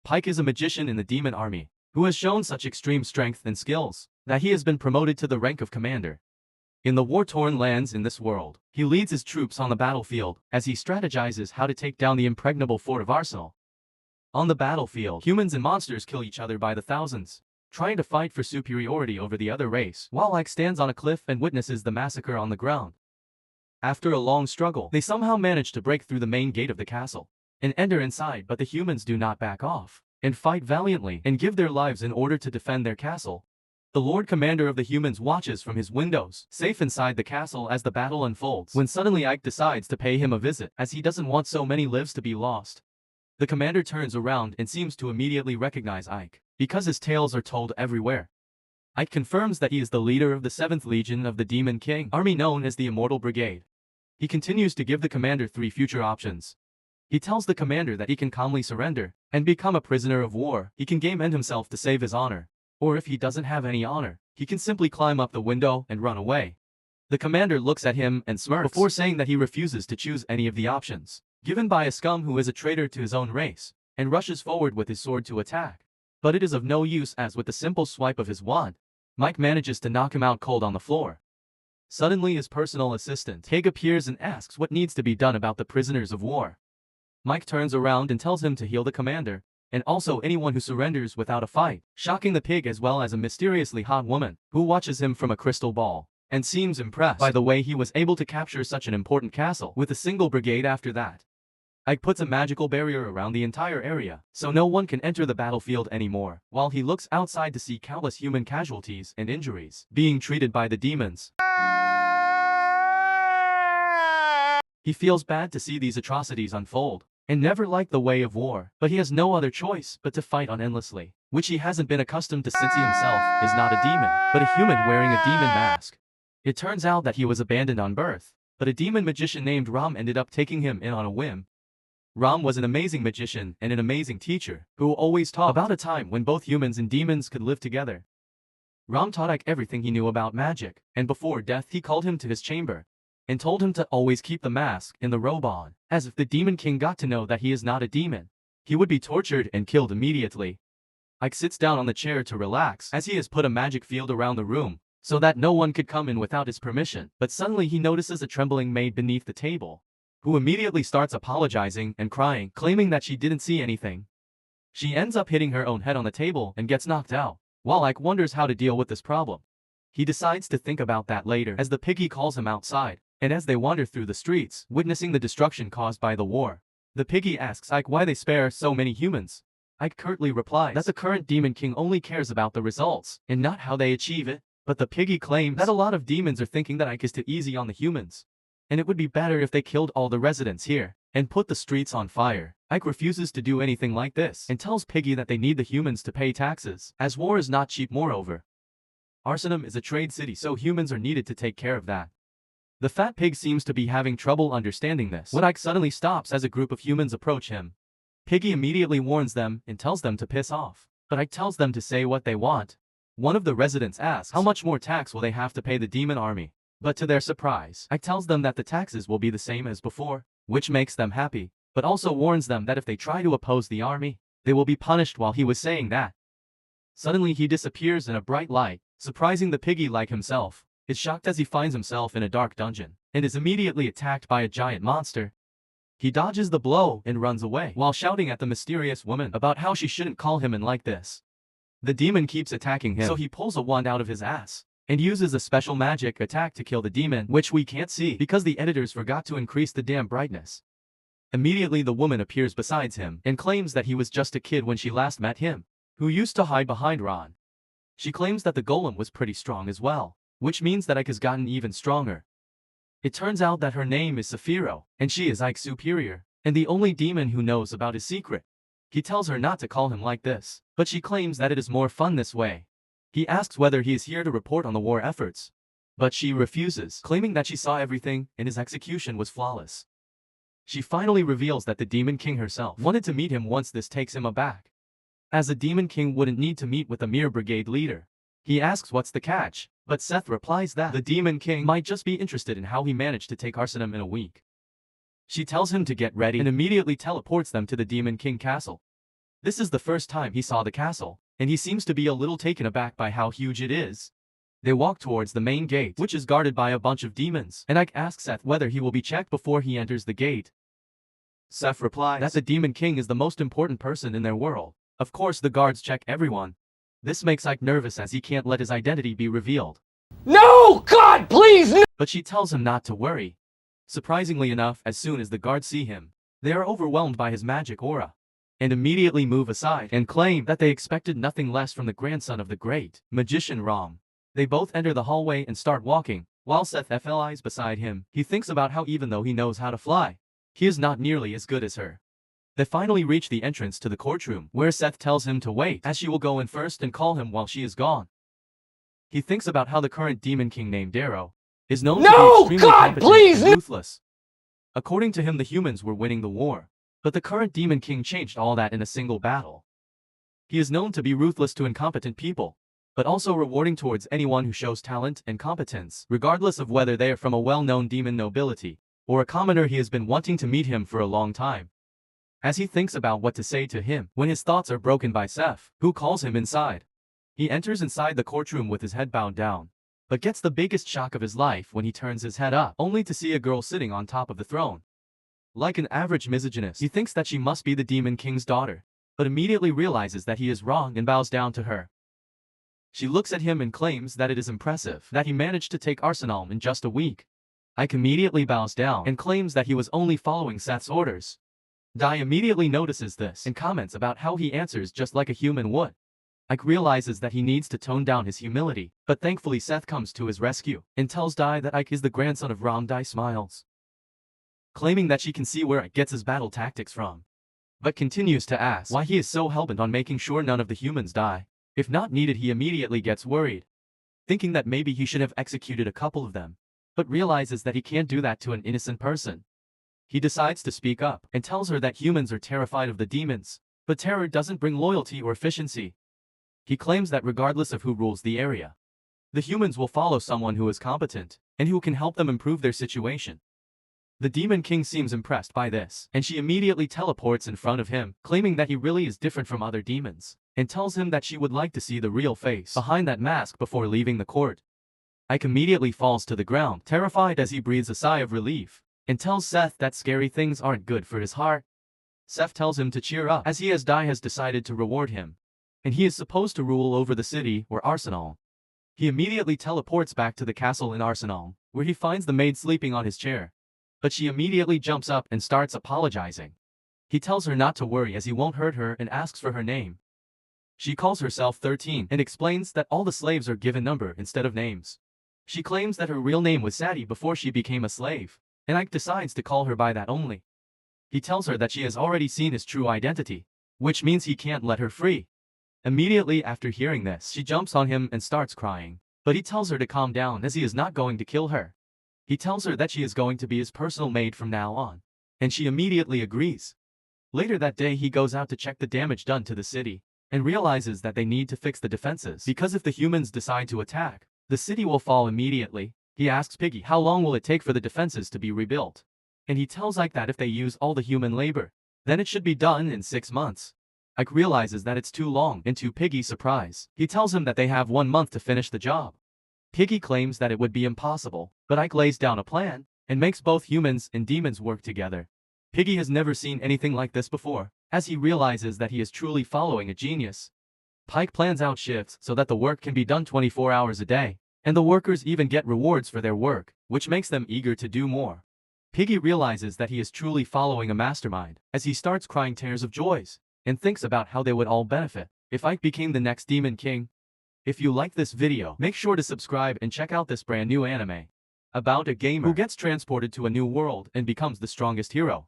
Pike is a magician in the demon army, who has shown such extreme strength and skills that he has been promoted to the rank of commander. In the war-torn lands in this world, he leads his troops on the battlefield as he strategizes how to take down the impregnable fort of Arsenal. On the battlefield, humans and monsters kill each other by the thousands, trying to fight for superiority over the other race, while Ike stands on a cliff and witnesses the massacre on the ground. After a long struggle, they somehow manage to break through the main gate of the castle and enter inside, but the humans do not back off and fight valiantly and give their lives in order to defend their castle. The Lord Commander of the humans watches from his windows, safe inside the castle as the battle unfolds, when suddenly Ike decides to pay him a visit, as he doesn't want so many lives to be lost. The commander turns around and seems to immediately recognize Ike, because his tales are told everywhere. Ike confirms that he is the leader of the 7th Legion of the Demon King army, known as the Immortal Brigade. He continues to give the commander 3 future options. He tells the commander that he can calmly surrender and become a prisoner of war. He can game end himself to save his honor. Or if he doesn't have any honor, he can simply climb up the window and run away. The commander looks at him and smirks before saying that he refuses to choose any of the options given by a scum who is a traitor to his own race, and rushes forward with his sword to attack. But it is of no use, as with the simple swipe of his wand, Mike manages to knock him out cold on the floor. Suddenly his personal assistant, Tig, appears and asks what needs to be done about the prisoners of war. Mike turns around and tells him to heal the commander, and also anyone who surrenders without a fight, shocking the pig as well as a mysteriously hot woman, who watches him from a crystal ball, and seems impressed by the way he was able to capture such an important castle with a single brigade after that. Ike puts a magical barrier around the entire area, so no one can enter the battlefield anymore, while he looks outside to see countless human casualties and injuries being treated by the demons. He feels bad to see these atrocities unfold, and never liked the way of war, but he has no other choice but to fight on endlessly, which he hasn't been accustomed to since he himself is not a demon, but a human wearing a demon mask. It turns out that he was abandoned on birth, but a demon magician named Ram ended up taking him in on a whim. Ram was an amazing magician and an amazing teacher, who always taught about a time when both humans and demons could live together. Ram taught Ike everything he knew about magic, and before death he called him to his chamber and told him to always keep the mask and the robe on, as if the Demon King got to know that he is not a demon, he would be tortured and killed immediately. Ike sits down on the chair to relax, as he has put a magic field around the room, so that no one could come in without his permission, but suddenly he notices a trembling maid beneath the table, who immediately starts apologizing and crying, claiming that she didn't see anything. She ends up hitting her own head on the table and gets knocked out, while Ike wonders how to deal with this problem. He decides to think about that later as the piggy calls him outside. And as they wander through the streets, witnessing the destruction caused by the war, the piggy asks Ike why they spare so many humans. Ike curtly replies that the current Demon King only cares about the results, and not how they achieve it. But the piggy claims that a lot of demons are thinking that Ike is too easy on the humans, and it would be better if they killed all the residents here, and put the streets on fire. Ike refuses to do anything like this, and tells Piggy that they need the humans to pay taxes, as war is not cheap. Moreover, Arsenal is a trade city, so humans are needed to take care of that. The fat pig seems to be having trouble understanding this when Ike suddenly stops as a group of humans approach him. Piggy immediately warns them and tells them to piss off, but Ike tells them to say what they want. One of the residents asks how much more tax will they have to pay the demon army, but to their surprise, Ike tells them that the taxes will be the same as before, which makes them happy, but also warns them that if they try to oppose the army, they will be punished. While he was saying that, suddenly he disappears in a bright light, surprising the piggy like himself. Is shocked as he finds himself in a dark dungeon, and is immediately attacked by a giant monster. He dodges the blow and runs away, while shouting at the mysterious woman about how she shouldn't call him in like this. The demon keeps attacking him, so he pulls a wand out of his ass, and uses a special magic attack to kill the demon, which we can't see because the editors forgot to increase the damn brightness. Immediately the woman appears beside him, and claims that he was just a kid when she last met him, who used to hide behind Ron. She claims that the golem was pretty strong as well, which means that Ike has gotten even stronger. It turns out that her name is Saphiro, and she is Ike's superior, and the only demon who knows about his secret. He tells her not to call him like this, but she claims that it is more fun this way. He asks whether he is here to report on the war efforts, but she refuses, claiming that she saw everything and his execution was flawless. She finally reveals that the Demon King herself wanted to meet him once. This takes him aback, as the Demon King wouldn't need to meet with a mere brigade leader. He asks what's the catch, but Seth replies that the Demon King might just be interested in how he managed to take Arsenal in a week. She tells him to get ready and immediately teleports them to the Demon King castle. This is the first time he saw the castle, and he seems to be a little taken aback by how huge it is. They walk towards the main gate, which is guarded by a bunch of demons, and Ike asks Seth whether he will be checked before he enters the gate. Seth replies that the Demon King is the most important person in their world. Of course the guards check everyone. This makes Ike nervous as he can't let his identity be revealed. No! God, please! No! But she tells him not to worry. Surprisingly enough, as soon as the guards see him, they are overwhelmed by his magic aura, and immediately move aside and claim that they expected nothing less from the grandson of the great magician Rom. They both enter the hallway and start walking, while Seth flies beside him. He thinks about how even though he knows how to fly, he is not nearly as good as her. They finally reach the entrance to the courtroom, where Seth tells him to wait, as she will go in first and call him while she is gone. He thinks about how the current Demon King named Darrow is known to be extremely competent and ruthless. According to him, the humans were winning the war, but the current Demon King changed all that in a single battle. He is known to be ruthless to incompetent people, but also rewarding towards anyone who shows talent and competence, regardless of whether they are from a well-known demon nobility or a commoner. He has been wanting to meet him for a long time. As he thinks about what to say to him, when his thoughts are broken by Seth, who calls him inside. He enters inside the courtroom with his head bowed down, but gets the biggest shock of his life when he turns his head up, only to see a girl sitting on top of the throne. Like an average misogynist, he thinks that she must be the Demon King's daughter, but immediately realizes that he is wrong and bows down to her. She looks at him and claims that it is impressive that he managed to take Arsenal in just a week. Ike immediately bows down and claims that he was only following Seth's orders. Dai immediately notices this and comments about how he answers just like a human would. Ike realizes that he needs to tone down his humility, but thankfully Seth comes to his rescue and tells Dai that Ike is the grandson of Rom. Dai smiles, claiming that she can see where Ike gets his battle tactics from, but continues to ask why he is so hellbent on making sure none of the humans die. If not needed, he immediately gets worried, thinking that maybe he should have executed a couple of them, but realizes that he can't do that to an innocent person. He decides to speak up and tells her that humans are terrified of the demons, but terror doesn't bring loyalty or efficiency. He claims that regardless of who rules the area, the humans will follow someone who is competent and who can help them improve their situation. The Demon King seems impressed by this, and she immediately teleports in front of him, claiming that he really is different from other demons, and tells him that she would like to see the real face behind that mask before leaving the court. Ike immediately falls to the ground, terrified as he breathes a sigh of relief, and tells Seth that scary things aren't good for his heart. Seth tells him to cheer up as Dai has decided to reward him, and he is supposed to rule over the city or Arsenal. He immediately teleports back to the castle in Arsenal, where he finds the maid sleeping on his chair, but she immediately jumps up and starts apologizing. He tells her not to worry as he won't hurt her and asks for her name. She calls herself 13 and explains that all the slaves are given number instead of names. She claims that her real name was Sadie before she became a slave, and Ike decides to call her by that only. He tells her that she has already seen his true identity, which means he can't let her free. Immediately after hearing this, she jumps on him and starts crying, but he tells her to calm down as he is not going to kill her. He tells her that she is going to be his personal maid from now on, and she immediately agrees. Later that day, he goes out to check the damage done to the city, and realizes that they need to fix the defenses, because if the humans decide to attack, the city will fall immediately. He asks Piggy how long will it take for the defenses to be rebuilt, and he tells Ike that if they use all the human labor, then it should be done in 6 months. Ike realizes that it's too long, and to Piggy's surprise, he tells him that they have 1 month to finish the job. Piggy claims that it would be impossible, but Ike lays down a plan and makes both humans and demons work together. Piggy has never seen anything like this before, as he realizes that he is truly following a genius. Pike plans out shifts so that the work can be done 24 hours a day, and the workers even get rewards for their work, which makes them eager to do more. Piggy realizes that he is truly following a mastermind, as he starts crying tears of joy, and thinks about how they would all benefit if Ike became the next Demon King. If you like this video, make sure to subscribe and check out this brand new anime about a gamer who gets transported to a new world and becomes the strongest hero.